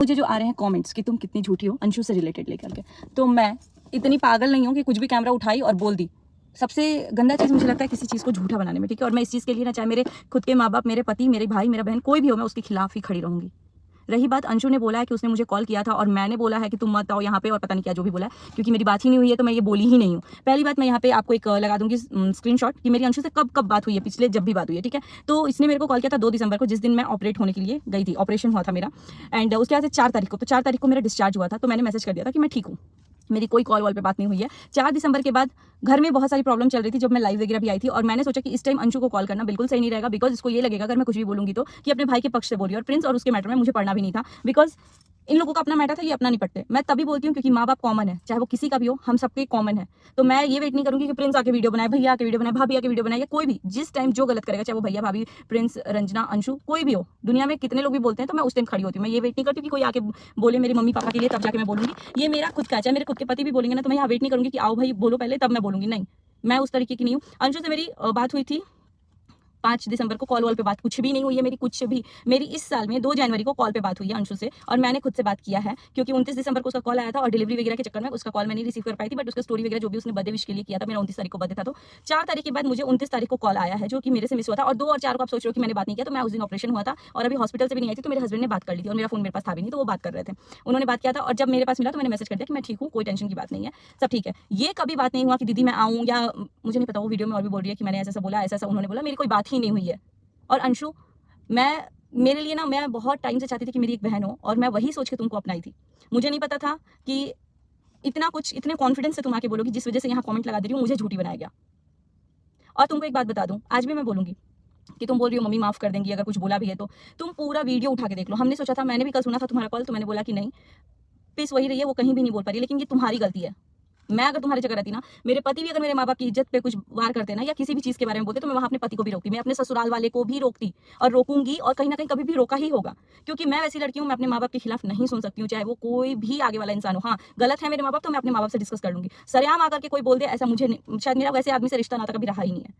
मुझे जो आ रहे हैं कमेंट्स कि तुम कितनी झूठी हो अंशु से रिलेटेड लेकर के, तो मैं इतनी पागल नहीं हूँ कि कुछ भी कैमरा उठाई और बोल दी। सबसे गंदा चीज़ मुझे लगता है किसी चीज़ को झूठा बनाने में, ठीक है। और मैं इस चीज़ के लिए ना, चाहे मेरे खुद के माँ बाप, मेरे पति, मेरे भाई, मेरा बहन, कोई भी हो, मैं उसके खिलाफ ही खड़ी रहूँगी। रही बात, अंशु ने बोला है कि उसने मुझे कॉल किया था और मैंने बोला है कि तुम मत आओ यहाँ पे, और पता नहीं क्या जो भी बोला है, क्योंकि मेरी बात ही नहीं हुई है तो मैं ये बोली ही नहीं हूँ। पहली बात, मैं यहाँ पे आपको एक लगा दूंगी स्क्रीनशॉट कि मेरी अंशु से कब कब बात हुई है, पिछले जब भी बात हुई है, ठीक है। तो इसने मेरे को कॉल किया था 2 दिसंबर को, जिस दिन मैं ऑपरेट होने के लिए गई थी, ऑपरेशन हुआ था मेरा। एंड उसके बाद 4 तारीख को, तो 4 तारीख को मेरा डिस्चार्ज हुआ था, तो मैंने मैसेज कर दिया था कि मैं ठीक हूँ। मेरी कोई कॉल वॉल पे बात नहीं हुई है। 4 दिसंबर के बाद घर में बहुत सारी प्रॉब्लम चल रही थी जब मैं लाइव वगैरह भी आई थी, और मैंने सोचा कि इस टाइम अंशु को कॉल करना बिल्कुल सही नहीं रहेगा, बिकॉज इसको ये लगेगा अगर मैं कुछ भी बोलूंगी तो कि अपने भाई के पक्ष से बोली, और प्रिंस और उसके मैटर में मुझे पढ़ना भी नहीं था, बिकॉज इन लोगों का अपना मैटर था, ये अपना निपटते। मैं तभी बोलती हूँ क्योंकि माँ बाप कॉमन है, चाहे वो किसी का भी हो, हम सबके कॉमन है। तो मैं ये वेट नहीं करूंगी कि प्रिंस आके वीडियो बनाए, भैया आके वीडियो बनाए, भाभी आके वीडियो बनाए, या कोई भी जिस टाइम जो गलत करेगा, चाहे वो भैया, भाभी, प्रिंस, रंजना, अंशु, कोई भी हो, दुनिया में कितने लोग भी बोलते हैं, तो मैं उस टाइम खड़ी होती हूँ। मैं ये वेट नहीं करती कि कोई आके बोले मेरी मम्मी पापा के लिए, तब जाके मैं बोलूंगी। ये मेरा खुद का, चाहे मेरे खुद के पति भी बोलेंगे ना, तो मैं यहाँ वेट नहीं करूंगी कि आओ भाई बोलो पहले तब मैं बोलूंगी। नहीं, मैं उस तरीके की नहीं हूँ। अंशु से मेरी बात हुई थी 5 दिसंबर को, कॉल वॉल पे बात कुछ भी नहीं हुई है मेरी, कुछ भी। मेरी इस साल में 2 जनवरी को कॉल पे बात हुई है अंशु से, और मैंने खुद से बात किया है, क्योंकि 29 दिसंबर को उसका कॉल आया था, और डिलीवरी वगैरह के चक्कर में उसका कॉल मैं नहीं रिसीव कर पाई थी, बट उसका स्टोरी वगैरह जो भी उसने बर्थडे विश के लिए किया था, मेरा 29 तारीख को बर्थडे था, तो 4 तारीख के बाद मुझे 29 तारीख को कॉल आया है, जो कि मेरे से मिस हुआ था। और 2 और 4 को आप सोच रहे हो कि मैंने बात नहीं किया, तो मैं उस दिन ऑपरेशन हुआ था और अभी हॉस्पिटल से भी नहीं आई थी, तो मेरे हस्बैंड ने बात कर ली थी, और मेरा फोन मेरे पास था भी नहीं, तो वो बात कर रहे थे, उन्होंने बात किया था। और जब मेरे पास मिला तो मैंने मैसेज कर दिया कि मैं ठीक हूँ, कोई टेंशन की बात नहीं है, सब ठीक है। ये कभी बात नहीं हुआ कि दीदी मैं आऊँ, या मुझे नहीं पता, वो वीडियो में और भी बोल रही है कि मैंने ऐसा बोला, ऐसा उन्होंने बोला, मेरी कोई बात ही नहीं हुई है। और अंशु, मेरे लिए ना, मैं बहुत टाइम से चाहती थी कि मेरी एक बहन हो, और मैं वही सोच के तुमको अपनाई थी। मुझे नहीं पता था कि इतना कुछ, इतने कॉन्फिडेंस से तुम आके बोलोगी, जिस वजह से यहाँ कमेंट लगा दे रही हूँ, मुझे झूठी बनाया गया। और तुमको एक बात बता दूं, आज भी मैं बोलूंगी कि तुम बोल रही हो मम्मी माफ कर देंगी अगर कुछ बोला भी है तो, तुम पूरा वीडियो उठा के देख लो। हमने सोचा था, मैंने भी कल सुना था तुम्हारा कॉल, तो मैंने बोला कि नहीं, पीस वही रही है, वो कहीं भी नहीं बोल पा रही, लेकिन ये तुम्हारी गलती है। मैं अगर तुम्हारी जगह रहती ना, मेरे पति भी अगर मेरे माँ बाप की इज्जत पे कुछ वार करते ना, या किसी भी चीज के बारे में बोलते, तो मैं वहां अपने पति को भी रोकती, मैं अपने ससुराल वाले को भी रोकती, और रोकूंगी, और कहीं ना कहीं कभी भी रोका ही होगा, क्योंकि मैं वैसी लड़की हूँ, मैं अपने माँ बाप के खिलाफ नहीं सुन सकती हूँ, चाहे वो कोई भी आगे वाला इंसान हो। हाँ, गलत है मेरे माँ बाप, तो मैं अपने माँ बाप से डिस्कस कर लूंगी। सरेआम आकर के कोई बोल दे ऐसा, मुझे शायद मेरा वैसे आदमी से रिश्ता नाता कभी रहा ही नहीं है।